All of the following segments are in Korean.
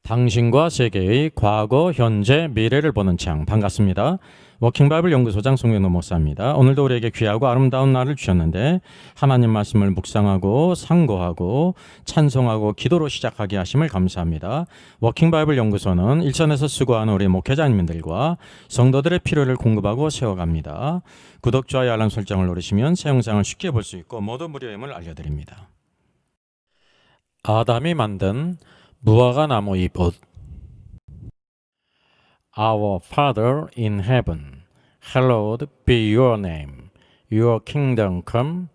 당신과 세계의 과거, 현재, 미래를 보는 창. 반갑습니다. 워킹바이블 연구소장 송영노 목사입니다. 오늘도 우리에게 귀하고 아름다운 날을 주셨는데 하나님 말씀을 묵상하고 상고하고 찬송하고 기도로 시작하게 하심을 감사합니다. 워킹바이블 연구소는 일선에서 수고하는 우리 목회자님들과 성도들의 필요를 공급하고 세워갑니다. 구독, 좋아요, 알람 설정을 누르시면 새 영상을 쉽게 볼 수 있고 모두 무료임을 알려드립니다. 아담이 만든 무화과 나무 잎옷. Our Father in heaven, hallowed be your name. Your kingdom come,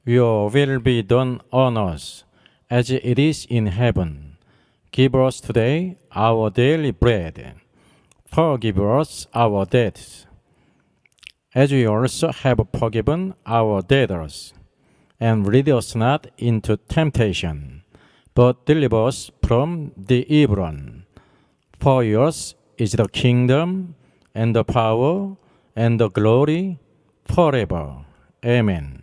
your will be done on earth as it is in heaven. Give us today our daily bread. Forgive us our debts, as we also have forgiven our debtors. And lead us not into temptation, but deliver us from the evil one. For yours is the kingdom and the power and the glory forever. Amen.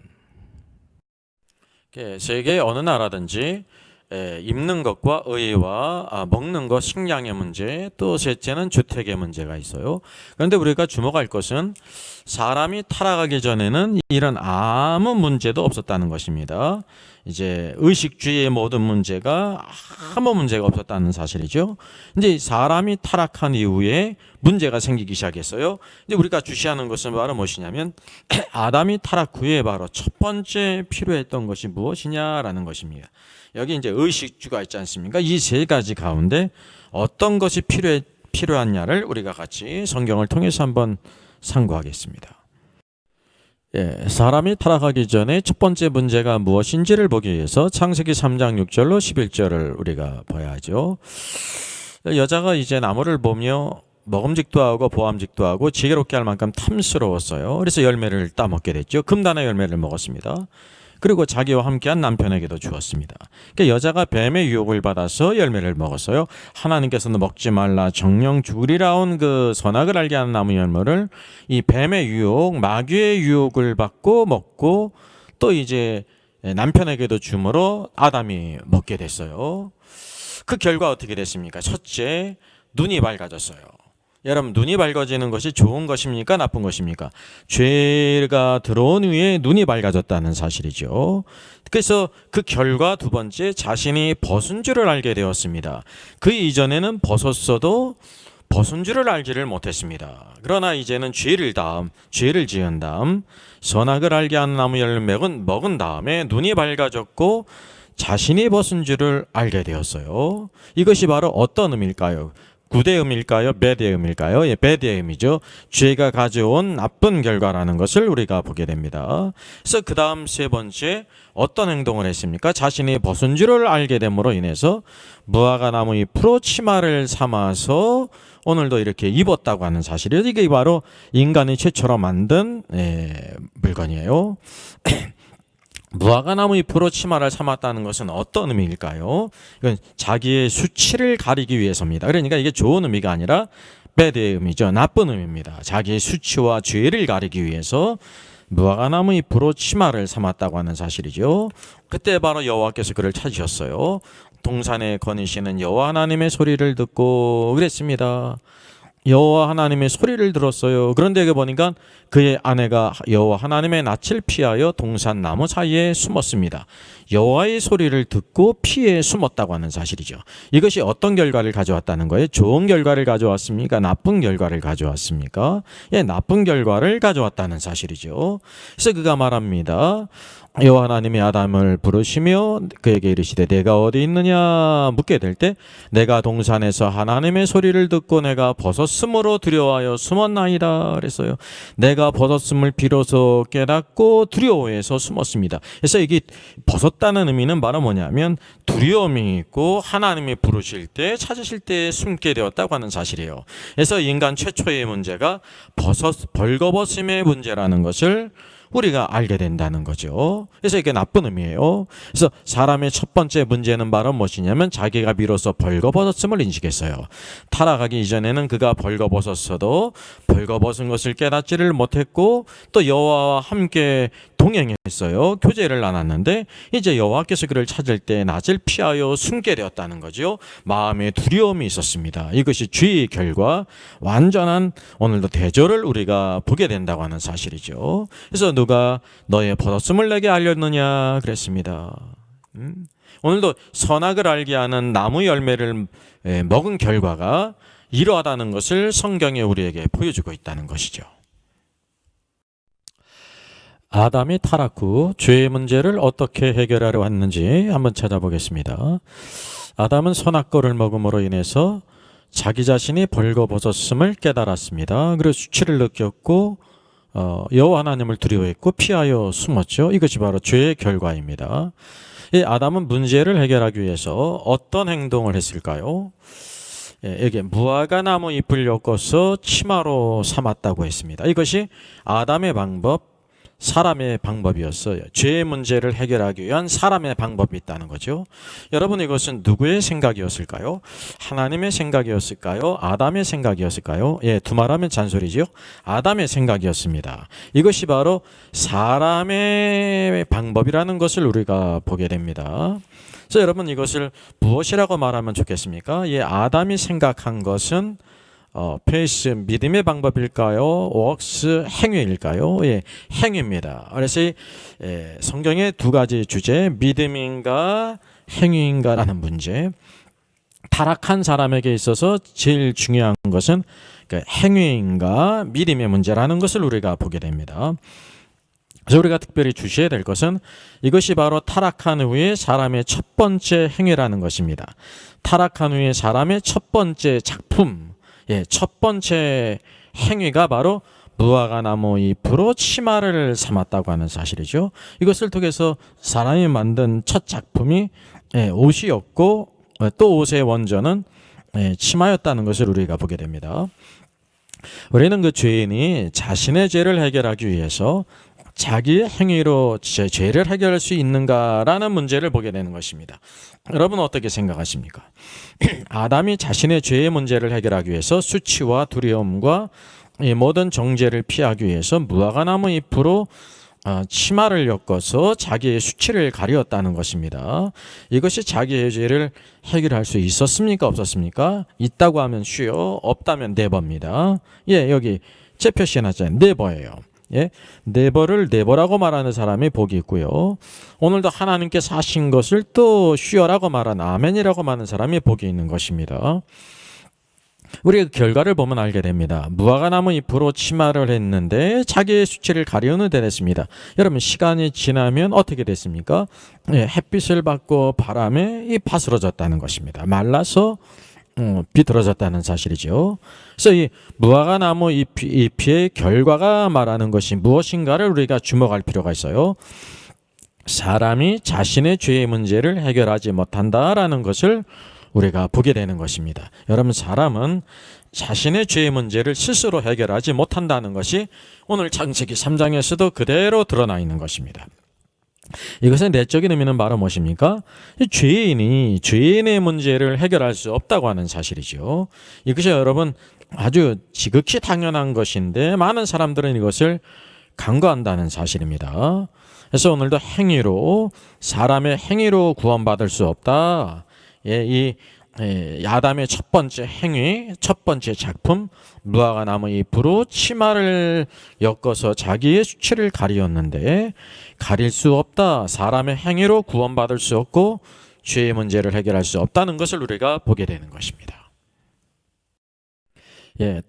세계 어느 나라든지 입는 것과 의와 먹는 것, 식량의 문제, 또 셋째는 주택의 문제가 있어요. 그런데 우리가 주목할 것은 사람이 타락하기 전에는 이런 아무 문제도 없었다는 것입니다. 이제 의식주의의 모든 문제가 아무 문제가 없었다는 사실이죠. 이제 사람이 타락한 이후에 문제가 생기기 시작했어요. 이제 우리가 주시하는 것은 바로 무엇이냐면 아담이 타락 후에 바로 첫 번째 필요했던 것이 무엇이냐라는 것입니다. 여기 이제 의식주가 있지 않습니까? 이 세 가지 가운데 어떤 것이 필요하냐를 우리가 같이 성경을 통해서 한번 상고하겠습니다. 사람이 타락하기 전에 첫 번째 문제가 무엇인지를 보기 위해서 창세기 3장 6절로 11절을 우리가 봐야죠. 여자가 이제 나무를 보며 먹음직도 하고 보암직도 하고 지혜롭게 할 만큼 탐스러웠어요. 그래서 열매를 따먹게 됐죠. 금단의 열매를 먹었습니다. 그리고 자기와 함께한 남편에게도 주었습니다. 그러니까 여자가 뱀의 유혹을 받아서 열매를 먹었어요. 하나님께서는 먹지 말라 정령 죽으리라온 그 선악을 알게 하는 나무 열매를 이 뱀의 유혹, 마귀의 유혹을 받고 먹고 또 이제 남편에게도 주므로 아담이 먹게 됐어요. 그 결과 어떻게 됐습니까? 첫째, 눈이 밝아졌어요. 여러분, 눈이 밝아지는 것이 좋은 것입니까? 나쁜 것입니까? 죄가 들어온 후에 눈이 밝아졌다는 사실이죠. 그래서 그 결과 두 번째, 자신이 벗은 줄을 알게 되었습니다. 그 이전에는 벗었어도 벗은 줄을 알지를 못했습니다. 그러나 이제는 죄를 지은 다음 선악을 알게 하는 나무 열매를 먹은 다음에 눈이 밝아졌고 자신이 벗은 줄을 알게 되었어요. 이것이 바로 어떤 의미일까요? 굿의 의미일까요? 배드의 의미일까요? 배드의 의미죠. 죄가 가져온 나쁜 결과라는 것을 우리가 보게 됩니다. 그래서 그 다음 세 번째, 어떤 행동을 했습니까? 자신이 벗은 줄을 알게 됨으로 인해서 무화과 나무 잎으로 치마를 삼아서 오늘도 이렇게 입었다고 하는 사실이에요. 이게 바로 인간이 최초로 만든 물건이에요. 무화과 나무 잎으로 치마를 삼았다는 것은 어떤 의미일까요? 이건 자기의 수치를 가리기 위해서입니다. 그러니까 이게 좋은 의미가 아니라 배드의 의미죠. 나쁜 의미입니다. 자기의 수치와 죄를 가리기 위해서 무화과 나무 잎으로 치마를 삼았다고 하는 사실이죠. 그때 바로 여호와께서 그를 찾으셨어요. 동산에 거니시는 여호와 하나님의 소리를 듣고 그랬습니다. 여호와 하나님의 소리를 들었어요. 그런데 여기 보니까 그의 아내가 여호와 하나님의 낯을 피하여 동산 나무 사이에 숨었습니다. 여호와의 소리를 듣고 피해 숨었다고 하는 사실이죠. 이것이 어떤 결과를 가져왔다는 거예요? 좋은 결과를 가져왔습니까? 나쁜 결과를 가져왔습니까? 나쁜 결과를 가져왔다는 사실이죠. 그래서 그가 말합니다. 여호와 하나님이 아담을 부르시며 그에게 이르시되 내가 어디 있느냐 묻게 될 때 내가 동산에서 하나님의 소리를 듣고 내가 벗었으므로 두려워하여 숨었나이다 그랬어요. 내가 벗었음을 비로소 깨닫고 두려워해서 숨었습니다. 그래서 이게 벗었다는 의미는 바로 뭐냐면 두려움이 있고 하나님이 부르실 때 찾으실 때 숨게 되었다고 하는 사실이에요. 그래서 인간 최초의 문제가 벌거벗음의 문제라는 것을 우리가 알게 된다는 거죠. 그래서 이게 나쁜 의미예요. 그래서 사람의 첫 번째 문제는 바로 무엇이냐면 자기가 비로소 벌거벗었음을 인식했어요. 타락하기 이전에는 그가 벌거벗었어도 벌거벗은 것을 깨닫지를 못했고 또 여호와와 함께 동행했어요. 교제를 나눴는데 이제 여호와께서 그를 찾을 때 낮을 피하여 숨게 되었다는 거죠. 마음에 두려움이 있었습니다. 이것이 죄의 결과, 완전한 오늘도 대조를 우리가 보게 된다고 하는 사실이죠. 그래서 누가 너의 버렸음을 내게 알렸느냐 그랬습니다. 오늘도 선악을 알게 하는 나무 열매를 먹은 결과가 이러하다는 것을 성경에 우리에게 보여주고 있다는 것이죠. 아담이 타락 후 죄의 문제를 어떻게 해결하려 했는지 한번 찾아보겠습니다. 아담은 선악과를 먹음으로 인해서 자기 자신이 벌거벗었음을 깨달았습니다. 그리고 수치를 느꼈고 여호와 하나님을 두려워했고 피하여 숨었죠. 이것이 바로 죄의 결과입니다. 이 아담은 문제를 해결하기 위해서 어떤 행동을 했을까요? 여기 무화과 나무 잎을 엮어서 치마로 삼았다고 했습니다. 이것이 아담의 방법, 사람의 방법이었어요. 죄의 문제를 해결하기 위한 사람의 방법이 있다는 거죠. 여러분, 이것은 누구의 생각이었을까요? 하나님의 생각이었을까요? 아담의 생각이었을까요? 두말하면 잔소리죠. 아담의 생각이었습니다. 이것이 바로 사람의 방법이라는 것을 우리가 보게 됩니다. 그래서 여러분, 이것을 무엇이라고 말하면 좋겠습니까? 아담이 생각한 것은 페이스 믿음의 방법일까요? 웍스 행위일까요? 행위입니다. 그래서 성경의 두 가지 주제, 믿음인가 행위인가라는 문제. 타락한 사람에게 있어서 제일 중요한 것은 행위인가 믿음의 문제라는 것을 우리가 보게 됩니다. 그래서 우리가 특별히 주시해야 될 것은 이것이 바로 타락한 후에 사람의 첫 번째 행위라는 것입니다. 타락한 후에 사람의 첫 번째 작품, 첫 번째 행위가 바로 무화과 나무 잎으로 치마를 삼았다고 하는 사실이죠. 이것을 통해서 사람이 만든 첫 작품이 옷이었고 또 옷의 원전은 치마였다는 것을 우리가 보게 됩니다. 우리는 그 죄인이 자신의 죄를 해결하기 위해서 자기의 행위로 죄를 해결할 수 있는가라는 문제를 보게 되는 것입니다. 여러분, 어떻게 생각하십니까? 아담이 자신의 죄의 문제를 해결하기 위해서 수치와 두려움과 모든 정죄를 피하기 위해서 무화과 나무 잎으로 치마를 엮어서 자기의 수치를 가리었다는 것입니다. 이것이 자기의 죄를 해결할 수 있었습니까? 없었습니까? 있다고 하면 쉬요, 없다면 네버입니다. 여기 제 표시해놨잖아요. 네버예요. 네버를 네버라고 말하는 사람이 복이 있고요. 오늘도 하나님께서 하신 것을 또 쉬어라고 말하는 아멘이라고 말하는 사람이 복이 있는 것입니다. 우리가 그 결과를 보면 알게 됩니다. 무화과 나무 잎으로 치마를 했는데 자기의 수치를 가리우는 데 됐습니다. 여러분, 시간이 지나면 어떻게 됐습니까? 햇빛을 받고 바람에 파스러졌다는 것입니다. 말라서 비틀어졌다는 사실이죠. 그래서 이 무화과 나무 잎의 결과가 말하는 것이 무엇인가를 우리가 주목할 필요가 있어요. 사람이 자신의 죄의 문제를 해결하지 못한다라는 것을 우리가 보게 되는 것입니다. 여러분, 사람은 자신의 죄의 문제를 스스로 해결하지 못한다는 것이 오늘 창세기 3장에서도 그대로 드러나 있는 것입니다. 이것의 내적인 의미는 바로 무엇입니까? 죄인이 죄인의 문제를 해결할 수 없다고 하는 사실이죠. 이것이 여러분 아주 지극히 당연한 것인데 많은 사람들은 이것을 간과한다는 사실입니다. 그래서 오늘도 행위로, 사람의 행위로 구원받을 수 없다. 이 아담의 첫 번째 행위, 첫 번째 작품, 무화과 나무 잎으로 치마를 엮어서 자기의 수치를 가리었는데 가릴 수 없다. 사람의 행위로 구원받을 수 없고 죄의 문제를 해결할 수 없다는 것을 우리가 보게 되는 것입니다.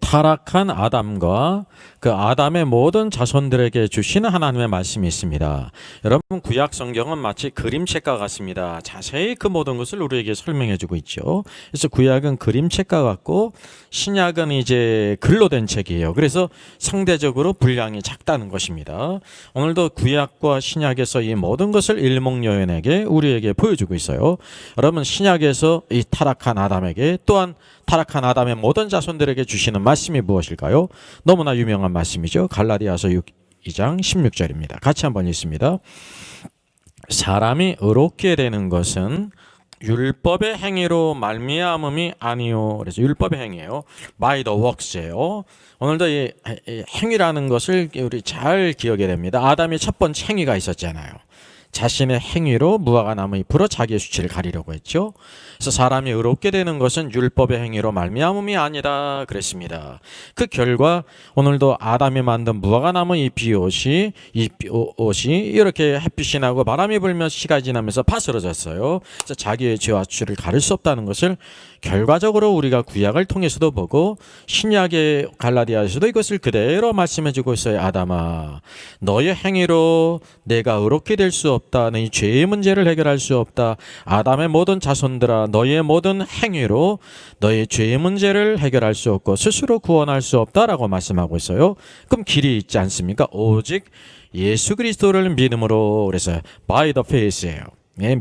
타락한 아담과 그 아담의 모든 자손들에게 주시는 하나님의 말씀이 있습니다. 여러분, 구약 성경은 마치 그림책과 같습니다. 자세히 그 모든 것을 우리에게 설명해 주고 있죠. 그래서 구약은 그림책과 같고 신약은 이제 글로 된 책이에요. 그래서 상대적으로 분량이 작다는 것입니다. 오늘도 구약과 신약에서 이 모든 것을 일목요연하게 우리에게 보여주고 있어요. 여러분, 신약에서 이 타락한 아담에게 또한 타락한 아담의 모든 자손들에게 주시는 말씀이 무엇일까요? 너무나 유명한 말씀이죠. 갈라디아서 2장 16절입니다. 같이 한번 읽습니다. 사람이 의롭게 되는 것은 율법의 행위로 말미암음이 아니요. 그래서 율법의 행위예요. by the works예요. 오늘도 이 행위라는 것을 우리 잘 기억해야 됩니다. 아담이 첫 번째 행위가 있었잖아요. 자신의 행위로 무화과 나무 잎으로 자기의 수치를 가리려고 했죠. 그래서 사람이 의롭게 되는 것은 율법의 행위로 말미암음이 아니다 그랬습니다. 그 결과 오늘도 아담이 만든 무화과 나무 잎이 이렇게 햇빛이 나고 바람이 불며 시간이 지나면서 파스러졌어요. 그래서 자기의 죄와 수치를 가릴 수 없다는 것을 결과적으로 우리가 구약을 통해서도 보고 신약의 갈라디아에서도 이것을 그대로 말씀해주고 있어요. 아담아, 너의 행위로 내가 의롭게 될 수 없다. 네 죄의 문제를 해결할 수 없다. 아담의 모든 자손들아, 너의 모든 행위로 너의 죄의 문제를 해결할 수 없고 스스로 구원할 수 없다라고 말씀하고 있어요. 그럼 길이 있지 않습니까? 오직 예수 그리스도를 믿음으로. 그래서 by the faith예요.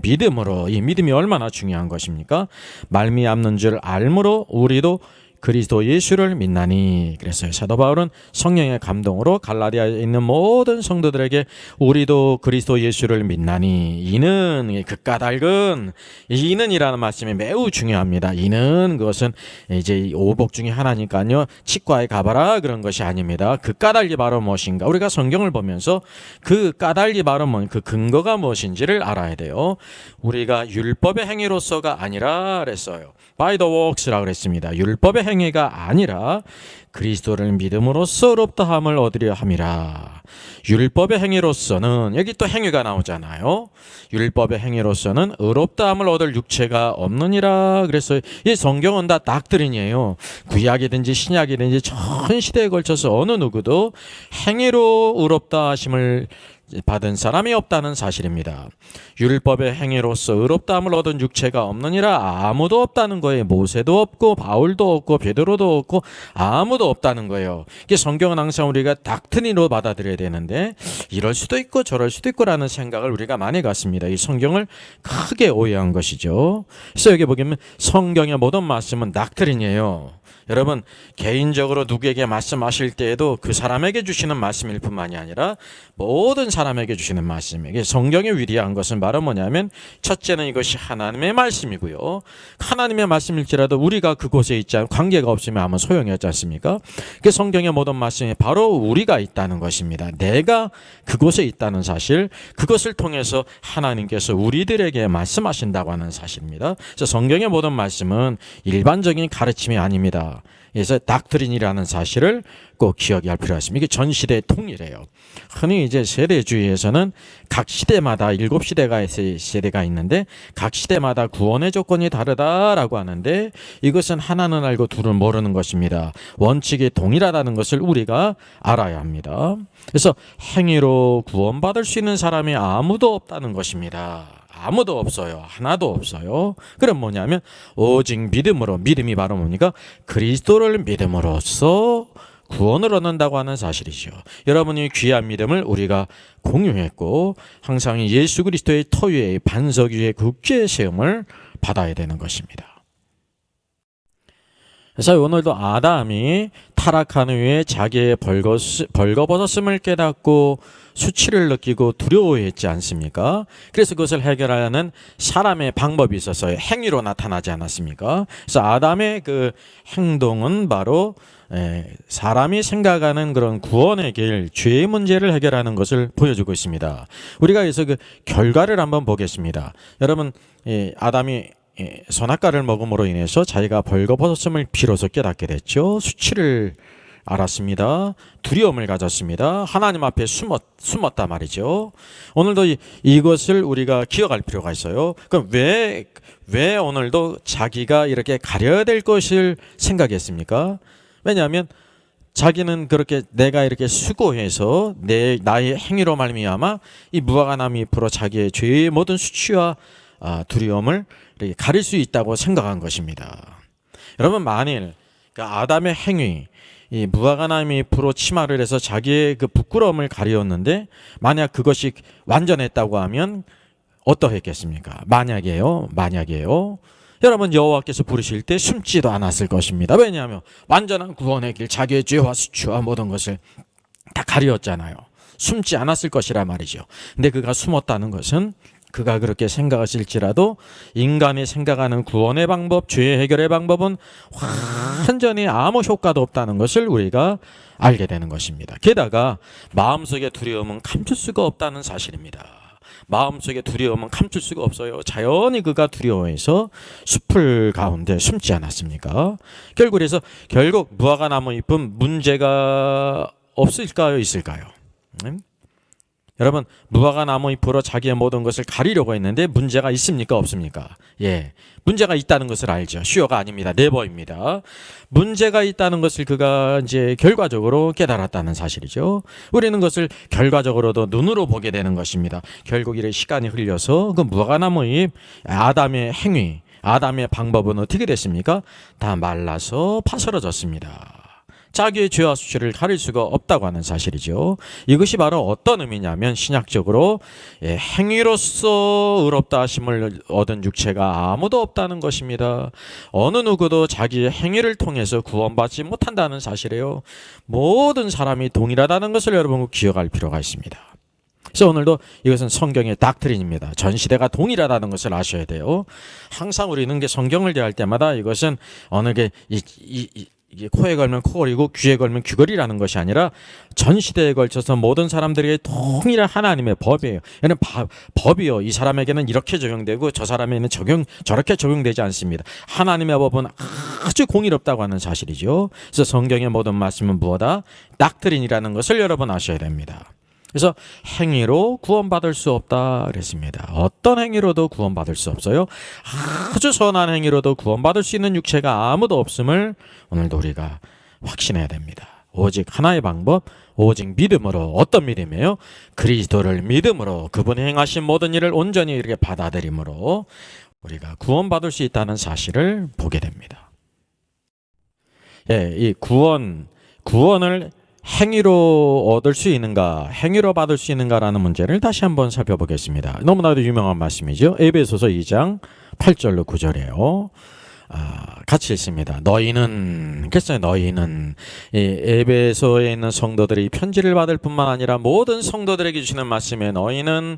믿음으로. 이 믿음이 얼마나 중요한 것입니까? 말미암는 줄 알므로 우리도 그리스도 예수를 믿나니. 그래서 사도 바울은 성령의 감동으로 갈라디아에 있는 모든 성도들에게 우리도 그리스도 예수를 믿나니. 이는 그 까닭은, 이는이라는 말씀이 매우 중요합니다. 이는 그것은 이제 오복 중에 하나니까요. 치과에 가봐라 그런 것이 아닙니다. 그 까닭이 바로 무엇인가? 우리가 성경을 보면서 그 까닭이 바로 그 근거가 무엇인지를 알아야 돼요. 우리가 율법의 행위로서가 아니라 그랬어요. by the works라고 그랬습니다. 율법의 행위가 아니라 그리스도를 믿음으로써 의롭다함을 얻으려 함이라. 율법의 행위로서는, 여기 또 행위가 나오잖아요. 율법의 행위로서는 의롭다함을 얻을 육체가 없느니라. 그래서 이 성경은 다 닥트린이에요. 구약이든지 신약이든지 전 시대에 걸쳐서 어느 누구도 행위로 의롭다 하심을 받은 사람이 없다는 사실입니다. 율법의 행위로서 의롭다함을 얻은 육체가 없느니라. 아무도 없다는 거예요. 모세도 없고 바울도 없고 베드로도 없고 아무도 없다는 거예요. 이게 성경은 항상 우리가 닥트린으로 받아들여야 되는데 이럴 수도 있고 저럴 수도 있고라는 생각을 우리가 많이 갖습니다. 이 성경을 크게 오해한 것이죠. 그래서 여기 보면 성경의 모든 말씀은 닥트린이에요. 여러분, 개인적으로 누구에게 말씀하실 때에도 그 사람에게 주시는 말씀일 뿐만이 아니라 모든 사람에게 주시는 말씀이에요. 성경의 위대한 것은 바로 뭐냐면 첫째는 이것이 하나님의 말씀이고요. 하나님의 말씀일지라도 우리가 그곳에 있지 않고 관계가 없으면 아무 소용이 없지 않습니까? 그 성경의 모든 말씀이 바로 우리가 있다는 것입니다. 내가 그곳에 있다는 사실, 그것을 통해서 하나님께서 우리들에게 말씀하신다고 하는 사실입니다. 그래서 성경의 모든 말씀은 일반적인 가르침이 아닙니다. 그래서 닥트린이라는 사실을 꼭 기억해야 할 필요가 있습니다. 이게 전 시대의 통일이에요. 흔히 이제 세대주의에서는 각 시대마다 7세대가 있는데 각 시대마다 구원의 조건이 다르다라고 하는데 이것은 하나는 알고 둘은 모르는 것입니다. 원칙이 동일하다는 것을 우리가 알아야 합니다. 그래서 행위로 구원받을 수 있는 사람이 아무도 없다는 것입니다. 아무도 없어요. 하나도 없어요. 그럼 뭐냐면 오직 믿음으로. 믿음이 바로 뭡니까? 그리스도를 믿음으로써 구원을 얻는다고 하는 사실이죠. 여러분이 귀한 믿음을 우리가 공유했고 항상 예수 그리스도의 터 위에 반석 위에 굳게 세움을 받아야 되는 것입니다. 그래서 오늘도 아담이 타락한 후에 자기의 벌거벗었음을 깨닫고 수치를 느끼고 두려워했지 않습니까? 그래서 그것을 해결하는 사람의 방법이 있었어요. 행위로 나타나지 않았습니까? 그래서 아담의 그 행동은 바로 사람이 생각하는 그런 구원의 길, 죄의 문제를 해결하는 것을 보여주고 있습니다. 우리가 그래서 그 결과를 한번 보겠습니다. 여러분, 아담이 선악과를 먹음으로 인해서 자기가 벌거벗었음을 비로소 깨닫게 됐죠. 수치를 알았습니다. 두려움을 가졌습니다. 하나님 앞에 숨었다 말이죠. 오늘도 이것을 우리가 기억할 필요가 있어요. 그럼 왜 오늘도 자기가 이렇게 가려야 될 것을 생각했습니까? 왜냐하면 자기는 그렇게 내가 이렇게 수고해서 나의 행위로 말미암아 이 무화과 나무 잎으로 자기의 죄의 모든 수치와 두려움을 이렇게 가릴 수 있다고 생각한 것입니다. 여러분, 만일 그 아담의 행위, 이 무화과 나무 잎으로 치마를 해서 자기의 그 부끄러움을 가리었는데 만약 그것이 완전했다고 하면 어떠했겠습니까? 만약이에요. 여러분, 여호와께서 부르실 때 숨지도 않았을 것입니다. 왜냐하면 완전한 구원의 길, 자기의 죄와 수치와 모든 것을 다 가리었잖아요. 숨지 않았을 것이라 말이죠. 근데 그가 숨었다는 것은 그가 그렇게 생각하실지라도 인간이 생각하는 구원의 방법, 죄 해결의 방법은 완전히 아무 효과도 없다는 것을 우리가 알게 되는 것입니다. 게다가 마음속의 두려움은 감출 수가 없다는 사실입니다. 마음속의 두려움은 감출 수가 없어요. 자연히 그가 두려워해서 숲을 가운데 숨지 않았습니까? 결국 무화과 나무 잎은 문제가 없을까요? 있을까요? 여러분, 무화과 나무 잎으로 자기의 모든 것을 가리려고 했는데 문제가 있습니까? 없습니까? 예, 문제가 있다는 것을 알죠. 쉬어가 아닙니다. 네버입니다. 문제가 있다는 것을 그가 이제 결과적으로 깨달았다는 사실이죠. 우리는 그것을 결과적으로도 눈으로 보게 되는 것입니다. 결국 이래 시간이 흘려서 그 무화과 나무 잎, 아담의 행위, 아담의 방법은 어떻게 됐습니까? 다 말라서 파스러졌습니다. 자기의 죄와 수치를 가릴 수가 없다고 하는 사실이죠. 이것이 바로 어떤 의미냐면 신약적으로 행위로서 의롭다 하심을 얻은 육체가 아무도 없다는 것입니다. 어느 누구도 자기의 행위를 통해서 구원받지 못한다는 사실이에요. 모든 사람이 동일하다는 것을 여러분 기억할 필요가 있습니다. 그래서 오늘도 이것은 성경의 닥트린입니다. 전 시대가 동일하다는 것을 아셔야 돼요. 항상 우리는 성경을 대할 때마다 이것은 어느 이게 코에 걸면 코걸이고 귀에 걸면 귀걸이라는 것이 아니라 전 시대에 걸쳐서 모든 사람들에게 동일한 하나님의 법이에요. 얘는 법이요. 이 사람에게는 이렇게 적용되고 저 사람에게는 저렇게 적용되지 않습니다. 하나님의 법은 아주 공의롭다고 하는 사실이죠. 그래서 성경의 모든 말씀은 무엇이다? 닥트린이라는 것을 여러분 아셔야 됩니다. 그래서 행위로 구원받을 수 없다 그랬습니다. 어떤 행위로도 구원받을 수 없어요. 아주 선한 행위로도 구원받을 수 있는 육체가 아무도 없음을 오늘도 우리가 확신해야 됩니다. 오직 하나의 방법, 오직 믿음으로. 어떤 믿음이에요? 그리스도를 믿음으로, 그분이 행하신 모든 일을 온전히 이렇게 받아들임으로 우리가 구원받을 수 있다는 사실을 보게 됩니다. 예, 이 구원을 행위로 얻을 수 있는가, 행위로 받을 수 있는가라는 문제를 다시 한번 살펴보겠습니다. 너무나도 유명한 말씀이죠. 에베소서 2장 8절로 9절이에요. 같이 읽습니다. 너희는 이 에베소에 있는 성도들이 편지를 받을 뿐만 아니라 모든 성도들에게 주시는 말씀에 너희는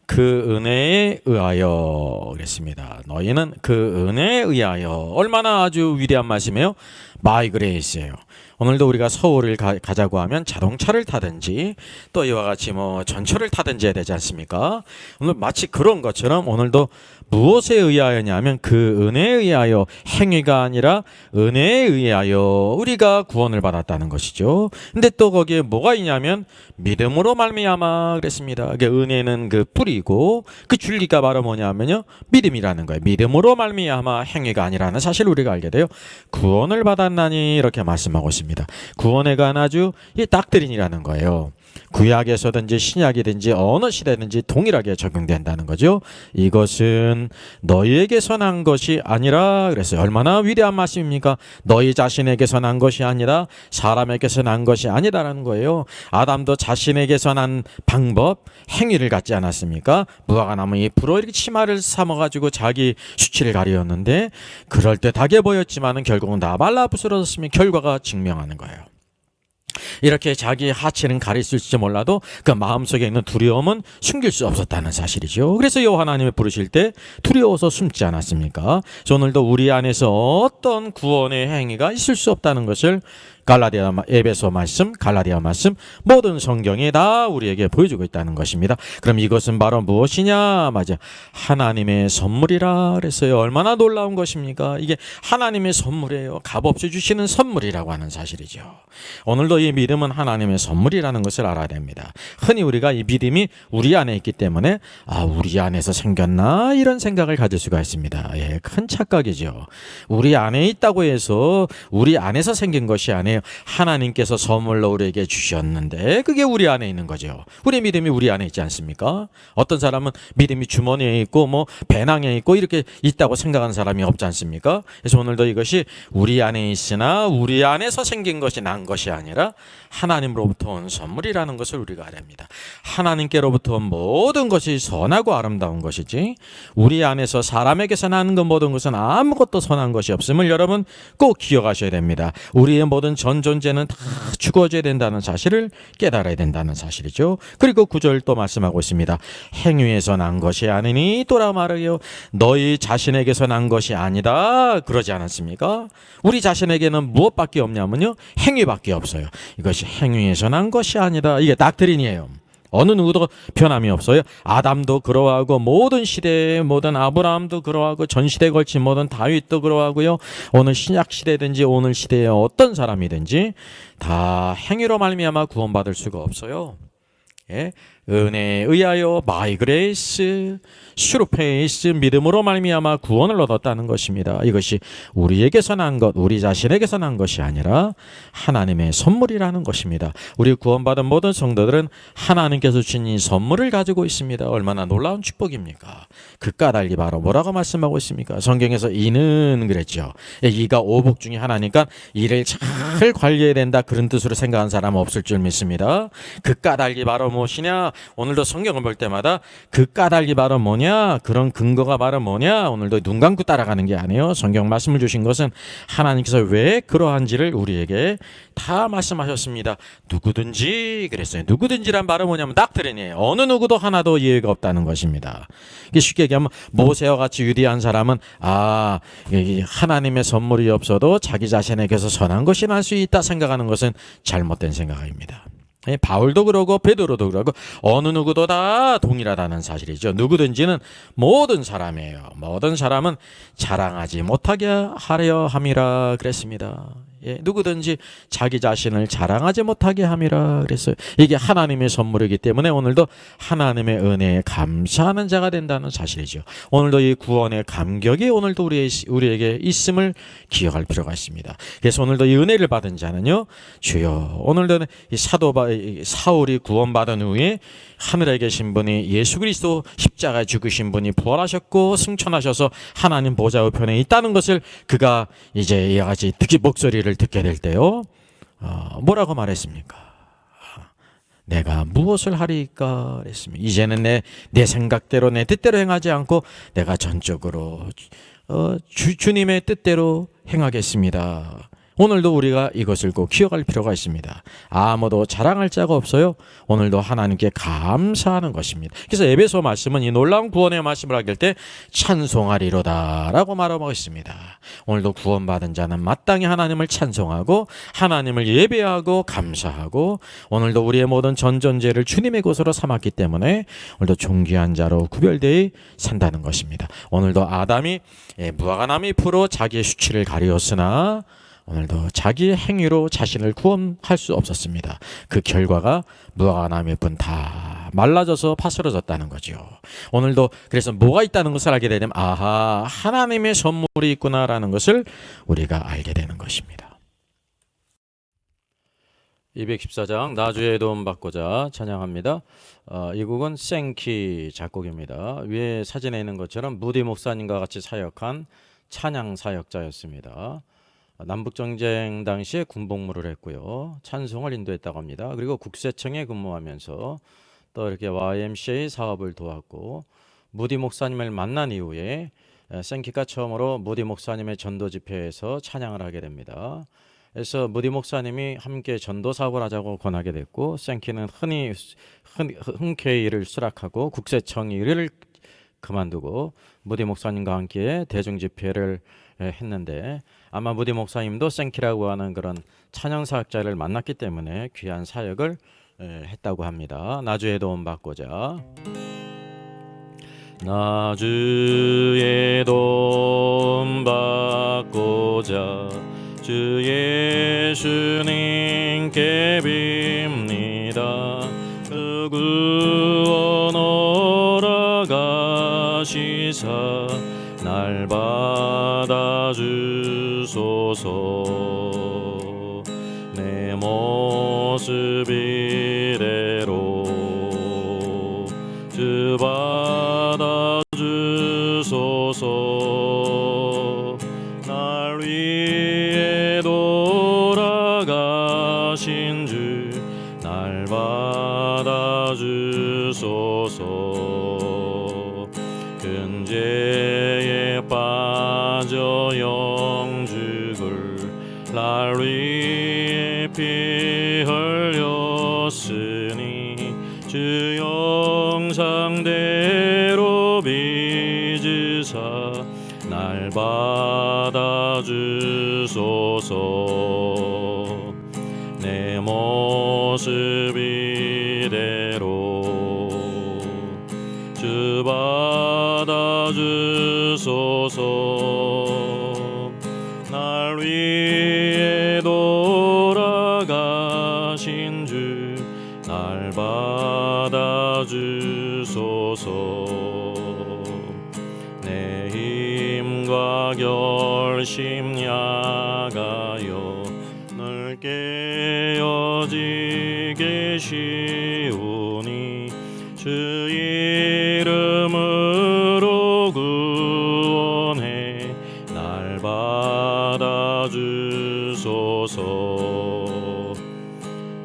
그 은혜에 의하여 그랬습니다. 너희는 그 은혜에 의하여. 얼마나 아주 위대한 말씀이에요. 마이 그레이스예요. 오늘도 우리가 서울을 가자고 하면 자동차를 타든지 또 이와 같이 전철을 타든지 해야 되지 않습니까? 오늘 마치 그런 것처럼 오늘도 무엇에 의하여냐면 그 은혜에 의하여, 행위가 아니라 은혜에 의하여 우리가 구원을 받았다는 것이죠. 근데 또 거기에 뭐가 있냐면 믿음으로 말미암아 그랬습니다. 은혜는 그 뿌리고 그 줄기가 바로 뭐냐면요, 믿음이라는 거예요. 믿음으로 말미암아, 행위가 아니라는 사실을 우리가 알게 돼요. 구원을 받았나니 이렇게 말씀하고 있습니다. 구원에 관한 아주 이 닥트린이라는 거예요. 구약에서든지 신약이든지 어느 시대든지 동일하게 적용된다는 거죠. 이것은 너희에게서 난 것이 아니라 그랬어요. 얼마나 위대한 말씀입니까? 너희 자신에게서 난 것이 아니라 사람에게서 난 것이 아니다라는 거예요. 아담도 자신에게서 난 방법, 행위를 갖지 않았습니까? 무화과 나무 잎으로 이렇게 치마를 삼아가지고 자기 수치를 가리었는데 그럴듯하게 보였지만은 결국은 다 말라부스러졌으면 결과가 증명하는 거예요. 이렇게 자기 하체는 가릴 수 있을지 몰라도 그 마음속에 있는 두려움은 숨길 수 없었다는 사실이죠. 그래서 여호와 하나님을 부르실 때 두려워서 숨지 않았습니까? 그래서 오늘도 우리 안에서 어떤 구원의 행위가 있을 수 없다는 것을 에베소 말씀, 갈라디아 말씀, 모든 성경이 다 우리에게 보여주고 있다는 것입니다. 그럼 이것은 바로 무엇이냐? 맞아, 하나님의 선물이라 그랬어요. 얼마나 놀라운 것입니까? 이게 하나님의 선물이에요. 값없이 주시는 선물이라고 하는 사실이죠. 오늘도 이 믿음은 하나님의 선물이라는 것을 알아야 됩니다. 흔히 우리가 이 믿음이 우리 안에 있기 때문에 우리 안에서 생겼나 이런 생각을 가질 수가 있습니다. 예, 큰 착각이죠. 우리 안에 있다고 해서 우리 안에서 생긴 것이 아니에요. 하나님께서 선물로 우리에게 주셨는데 그게 우리 안에 있는 거죠. 우리 믿음이 우리 안에 있지 않습니까? 어떤 사람은 믿음이 주머니에 있고 배낭에 있고 이렇게 있다고 생각하는 사람이 없지 않습니까? 그래서 오늘도 이것이 우리 안에 있으나 우리 안에서 생긴 것이 난 것이 아니라 하나님으로부터 온 선물이라는 것을 우리가 알아야 합니다. 하나님께로부터 온 모든 것이 선하고 아름다운 것이지 우리 안에서 사람에게서 나는 것 모든 것은 아무것도 선한 것이 없음을 여러분 꼭 기억하셔야 됩니다. 우리의 모든 전 존재는 다 죽어져야 된다는 사실을 깨달아야 된다는 사실이죠. 그리고 9절 또 말씀하고 있습니다. 행위에서 난 것이 아니니 또라 말하여 너희 자신에게서 난 것이 아니다 그러지 않았습니까? 우리 자신에게는 무엇밖에 없냐면요, 행위밖에 없어요. 이것이 행위에서 난 것이 아니다. 이게 닥트린이에요. 어느 누구도 변함이 없어요. 아담도 그러하고 모든 시대에 모든 아브라함도 그러하고 전 시대에 걸친 모든 다윗도 그러하고요. 오늘 신약 시대든지 오늘 시대에 어떤 사람이든지 다 행위로 말미암아 구원받을 수가 없어요. 예? 은혜에 의하여 by grace through faith 믿음으로 말미암아 구원을 얻었다는 것입니다. 이것이 우리에게서 난 것, 우리 자신에게서 난 것이 아니라 하나님의 선물이라는 것입니다. 우리 구원받은 모든 성도들은 하나님께서 주신 이 선물을 가지고 있습니다. 얼마나 놀라운 축복입니까? 그 까닭이 바로 뭐라고 말씀하고 있습니까? 성경에서 이는 그랬죠. 이가 오복 중에 하나니까 이를 잘 관리해야 된다 그런 뜻으로 생각한 사람은 없을 줄 믿습니다. 그 까닭이 바로 무엇이냐? 오늘도 성경을 볼 때마다 그 까닭이 바로 뭐냐? 그런 근거가 바로 뭐냐? 오늘도 눈 감고 따라가는 게 아니에요. 성경 말씀을 주신 것은 하나님께서 왜 그러한지를 우리에게 다 말씀하셨습니다. 누구든지 그랬어요. 누구든지란 말은 뭐냐면 닥트린이에요. 어느 누구도 하나도 예외가 없다는 것입니다. 쉽게 얘기하면 모세와 같이 위대한 사람은 하나님의 선물이 없어도 자기 자신에게서 선한 것이 날 수 있다 생각하는 것은 잘못된 생각입니다. 바울도 그러고 베드로도 그러고 어느 누구도 다 동일하다는 사실이죠. 누구든지는 모든 사람이에요. 모든 사람은 자랑하지 못하게 하려 함이라 그랬습니다. 누구든지 자기 자신을 자랑하지 못하게 함이라 그랬어요. 이게 하나님의 선물이기 때문에 오늘도 하나님의 은혜에 감사하는 자가 된다는 사실이죠. 오늘도 이 구원의 감격이 오늘도 우리에게 있음을 기억할 필요가 있습니다. 그래서 오늘도 이 은혜를 받은 자는요, 주여, 오늘도 이 사울이 구원받은 후에 하늘에 계신 분이 예수 그리스도 십자가에 죽으신 분이 부활하셨고 승천하셔서 하나님 보좌 우편에 있다는 것을 그가 이제 이와 같이 목소리를 듣게 될 때요, 뭐라고 말했습니까? 내가 무엇을 하리까 그랬습니다. 이제는 내 생각대로 내 뜻대로 행하지 않고 내가 전적으로 주님의 뜻대로 행하겠습니다. 오늘도 우리가 이것을 꼭 기억할 필요가 있습니다. 아무도 자랑할 자가 없어요. 오늘도 하나님께 감사하는 것입니다. 그래서 에베소 말씀은 이 놀라운 구원의 말씀을 하길 때 찬송하리로다 라고 말하고 있습니다. 오늘도 구원받은 자는 마땅히 하나님을 찬송하고 하나님을 예배하고 감사하고 오늘도 우리의 모든 전전제를 주님의 것으로 삼았기 때문에 오늘도 존귀한 자로 구별되어 산다는 것입니다. 오늘도 아담이 무화과나무 잎으로 자기의 수치를 가리었으나 오늘도 자기의 행위로 자신을 구원할 수 없었습니다. 그 결과가 무화과나무 잎은 다 말라져서 파스러졌다는 거죠. 오늘도 그래서 뭐가 있다는 것을 알게 되면 하나님의 선물이 있구나라는 것을 우리가 알게 되는 것입니다. 214장 나주의 도움 받고자 찬양합니다. 이 곡은 생키 작곡입니다. 위에 사진에 있는 것처럼 무디 목사님과 같이 사역한 찬양 사역자였습니다. 남북전쟁 당시에 군복무를 했고요. 찬송을 인도했다고 합니다. 그리고 국세청에 근무하면서 또 이렇게 YMCA 사업을 도왔고 무디 목사님을 만난 이후에 생키가 처음으로 무디 목사님의 전도 집회에서 찬양을 하게 됩니다. 그래서 무디 목사님이 함께 전도 사업을 하자고 권하게 됐고 생키는 흔쾌히 이를 수락하고 국세청 일을 그만두고 무디 목사님과 함께 대중 집회를 했는데 아마 무디 목사님도 생키라고 하는 그런 찬양 사역자를 만났기 때문에 귀한 사역을 했다고 합니다. 나주의 도움 받고자 나주의 도움 받고자 주 예수님께 빕니다. 그 구원 오라가시사 날 받아주소서. 내 모습 이대로 주 받아주소서. 날 위해 돌아가신 주 날 받아주소서. 근죄에 빠져 영죽을 날 위해 피 흘렸으니 주 영상대로 빚으사 날 받아주소서. 내 모습 이대로 주 받아주소서. 날 위해 돌아가신 주 날 받아주소서. 내 힘과 결심 약하여 늘 깨어지게 쉬우니 주 이름으로 구원해 날 받아주소서.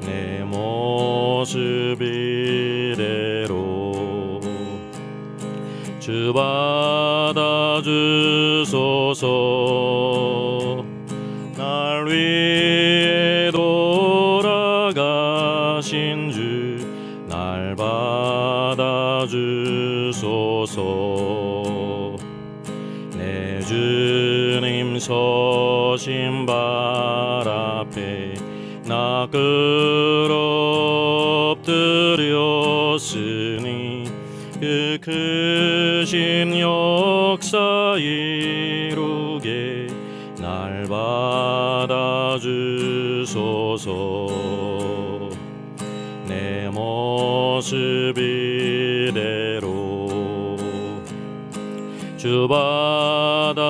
내 모습 이대로 주 받아주소서. 날 위해 돌아가신 주 날 받아주소서. 내 주님 서신 발 앞에 나 엎드렸으니 그 크신 역사 이루게 날 받아주소서. 내 모습 이대로 주 받아주소서.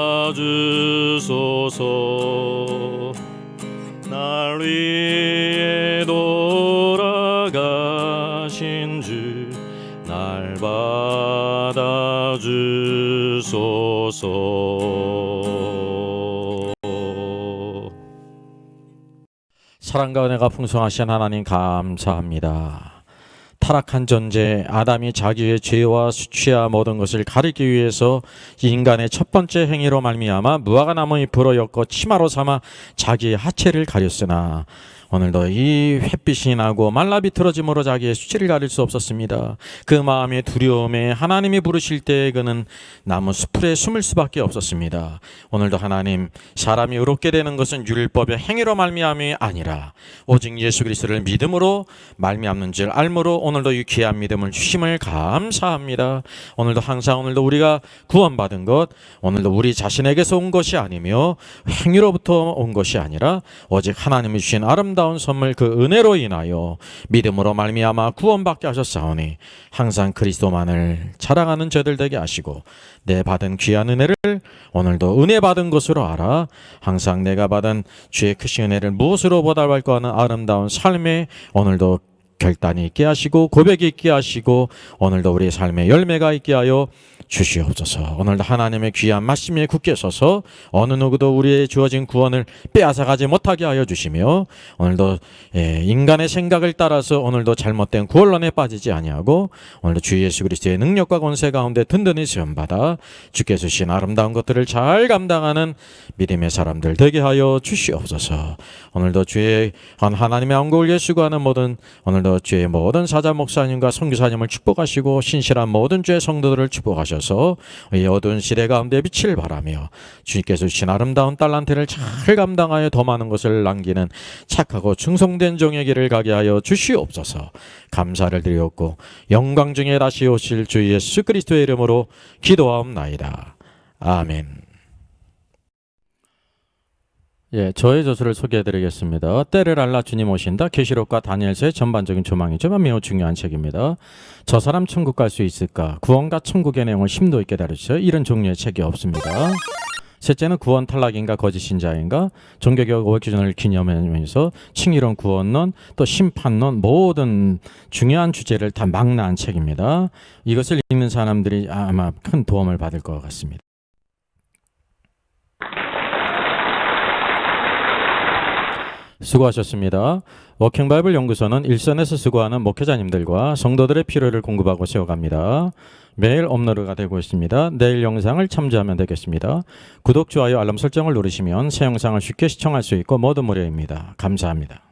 날 위해 돌아가신 주 날 받아주소서. 사랑과 은혜가 풍성하신 하나님 감사합니다. 타락한 존재 아담이 자기의 죄와 수치와 모든 것을 가리기 위해서 인간의 첫 번째 행위로 말미암아 무화과 나무 잎으로 엮어 치마로 삼아 자기의 하체를 가렸으나 오늘도 이 햇빛이 나고 말라 비틀어짐으로 자기의 수치를 가릴 수 없었습니다. 그 마음의 두려움에 하나님이 부르실 때 그는 나무 숲에 숨을 수밖에 없었습니다. 오늘도 하나님, 사람이 의롭게 되는 것은 율법의 행위로 말미암이 아니라 오직 예수 그리스도를 믿음으로 말미암는 줄 알므로 오늘도 이 귀한 믿음을 주심을 감사합니다. 오늘도 항상 오늘도 우리가 구원받은 것, 오늘도 우리 자신에게서 온 것이 아니며 행위로부터 온 것이 아니라 오직 하나님이 주신 아름다운 선물 그 은혜로 인하여 믿음으로 말미암아 구원받게 하셨사오니 항상 그리스도만을 자랑하는 저들 되게 하시고 내 받은 귀한 은혜를 오늘도 은혜 받은 것으로 알아 항상 내가 받은 주의 크신 은혜를 무엇으로 보답할까 하는 아름다운 삶에 오늘도 결단이 있게 하시고 고백이 있게 하시고 오늘도 우리의 삶에 열매가 있게 하여 주시옵소서. 오늘도 하나님의 귀한 말씀에 굳게 서서 어느 누구도 우리의 주어진 구원을 빼앗아가지 못하게 하여 주시며 오늘도 인간의 생각을 따라서 오늘도 잘못된 구원론에 빠지지 아니하고 오늘도 주 예수 그리스도의 능력과 권세 가운데 든든히 시험받아 주께서 주신 아름다운 것들을 잘 감당하는 믿음의 사람들 되게 하여 주시옵소서. 오늘도 주의 하나님의 왕국을 예수하는 모든 오늘도 주의 모든 사자 목사님과 선교사님을 축복하시고 신실한 모든 주의 성도들을 축복하셔서 이 어두운 시대 가운데 빛을 바라며 주님께서 주신 아름다운 달란트를 잘 감당하여 더 많은 것을 남기는 착하고 충성된 종의 길을 가게 하여 주시옵소서. 감사를 드리옵고 영광 중에 다시 오실 주 예수 그리스도의 이름으로 기도하옵나이다. 아멘. 저의 저서를 소개해드리겠습니다. 때를 알라 주님 오신다. 계시록과 다니엘서의 전반적인 조망이지만 매우 중요한 책입니다. 저 사람 천국 갈 수 있을까? 구원과 천국의 내용을 심도 있게 다루죠. 이런 종류의 책이 없습니다. 셋째는 구원 탈락인가 거짓 신자인가? 종교개혁 500주년을 기념하면서 칭의론 구원론 또 심판론 모든 중요한 주제를 다 망라한 책입니다. 이것을 읽는 사람들이 아마 큰 도움을 받을 것 같습니다. 수고하셨습니다. 워킹바이블 연구소는 일선에서 수고하는 목회자님들과 성도들의 필요를 공급하고 세워갑니다. 매일 업로드가 되고 있습니다. 내일 영상을 참조하면 되겠습니다. 구독, 좋아요, 알람 설정을 누르시면 새 영상을 쉽게 시청할 수 있고 모두 무료입니다. 감사합니다.